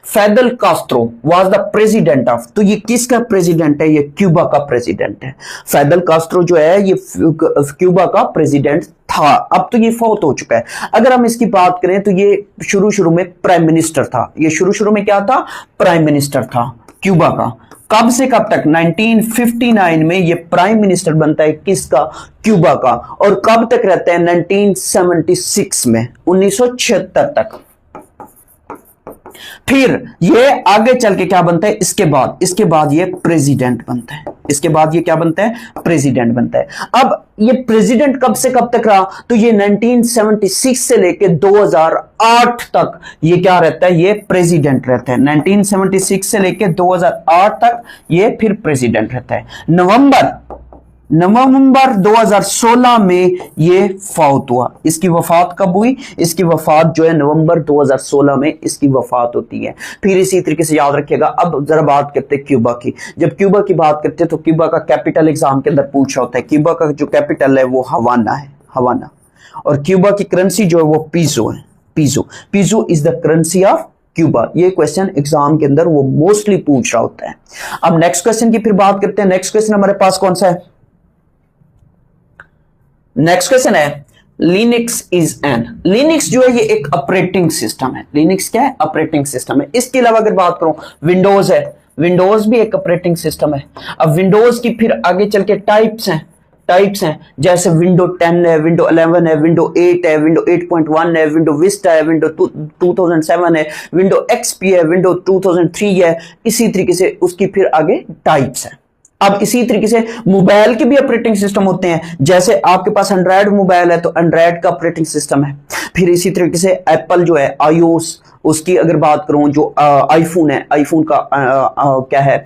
फैदल Castro was the president of, तो ये किसका प्रेसिडेंट है? ये क्यूबा का प्रेसिडेंट है। फैदल कास्ट्रो जो है ये क्यूबा का प्रेसिडेंट था। अब तो ये फौत हो चुका है। अगर हम इसकी बात करें तो ये शुरू में प्राइम मिनिस्टर था। ये शुरू में क्या था? प्राइम मिनिस्टर था क्यूबा का। कब से कब तक? 1959 में ये प्राइम मिनिस्टर बनता है किसका? क्यूबा का। और कब तक रहता है? 1976 में, 1976 तक। फिर ये आगे चल के क्या बनता है? इसके बाद ये प्रेसिडेंट बनता है। इसके बाद ये क्या बनता है? प्रेसिडेंट बनता है। अब ये प्रेसिडेंट कब से कब तक रहा? तो ये 1976 से लेके 2008 तक ये क्या रहता है? ये प्रेसिडेंट रहता है। 1976 से लेके 2008 तक ये फिर प्रेसिडेंट रहता है। नवंबर 2016 में ये फौत हुआ। इसकी वफात कब हुई? इसकी वफात जो है नवंबर 2016 में इसकी वफात होती है। फिर इसी तरीके से याद रखिएगा। अब जरा बात करते हैं क्यूबा की। जब क्यूबा की बात करते हैं तो क्यूबा का कैपिटल एग्जाम के अंदर पूछा होता है। क्यूबा का जो कैपिटल है वो हवाना है, हवाना। और क्यूबा की करेंसी जो है वो पीजो है, piezo is the currency of Cuba. ये क्वेश्चन एग्जाम के अंदर वो मोस्टली पूछ रहा होता है। अब नेक्स्ट क्वेश्चन की फिर बात करते हैं। नेक्स्ट क्वेश्चन हमारे पास कौन सा है? नेक्स्ट क्वेश्चन है लिनक्स इज एन। लिनक्स जो है ये एक ऑपरेटिंग सिस्टम है। लिनक्स क्या है? ऑपरेटिंग सिस्टम है। इसके अलावा अगर बात करूं, विंडोज है, विंडोज भी एक ऑपरेटिंग सिस्टम है। अब विंडोज की फिर आगे चल के टाइप्स हैं जैसे विंडो 10 है, विंडो 11 है, विंडो 8 है, विंडो 8.1 है, विंडो विस्टा है, विंडो 2007 है, विंडो एक्सपी है, विंडो 2003 है। इसी तरीके से उसकी फिर आगे टाइप्स है। अब इसी तरीके से मोबाइल के भी ऑपरेटिंग सिस्टम होते हैं। जैसे आपके पास एंड्रॉयड मोबाइल है तो एंड्रॉयड का ऑपरेटिंग सिस्टम है। फिर इसी तरीके से एप्पल जो है iOS, उसकी अगर बात करूं जो आईफोन है, आईफोन का क्या है?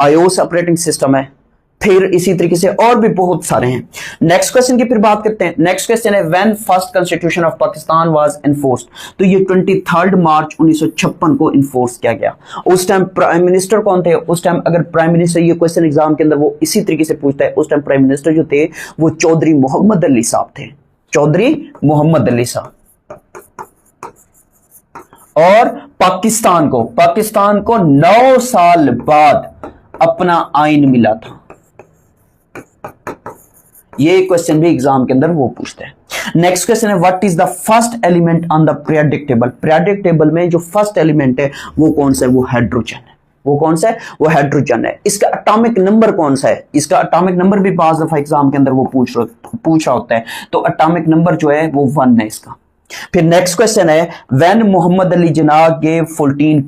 iOS ऑपरेटिंग सिस्टम है। फिर इसी तरीके से और भी बहुत सारे हैं। नेक्स्ट क्वेश्चन की फिर बात करते हैं। नेक्स्ट क्वेश्चन है when first constitution of Pakistan was enforced. तो ये 23 मार्च 1956 को इन्फोर्स किया गया। उस टाइम प्राइम मिनिस्टर कौन थे? उस टाइम अगर प्राइम मिनिस्टर, ये क्वेश्चन एग्जाम के अंदर वो इसी तरीके से पूछता है। उस टाइम प्राइम मिनिस्टर जो थे वो चौधरी मोहम्मद अली साहब थे, चौधरी मोहम्मद अली साहब। और पाकिस्तान को 9 साल बाद अपना आइन मिला था। ये क्वेश्चन भी एग्जाम के अंदर वो पूछते हैं। नेक्स्ट क्वेश्चन है what is the first element on the periodic table. Periodic table में जो फर्स्ट एलिमेंट है वो कौन सा है? वो हाइड्रोजन है। वो कौन सा है? वो हाइड्रोजन है। इसका एटॉमिक नंबर कौन सा है? इसका एटॉमिक नंबर भी पांच दफा एग्जाम के अंदर वो पूछा होता है। तो एटॉमिक नंबर जो है वो 1 है इसका। फिर नेक्स्ट क्वेश्चन है व्हेन मोहम्मद अली जिन्ना गेव 14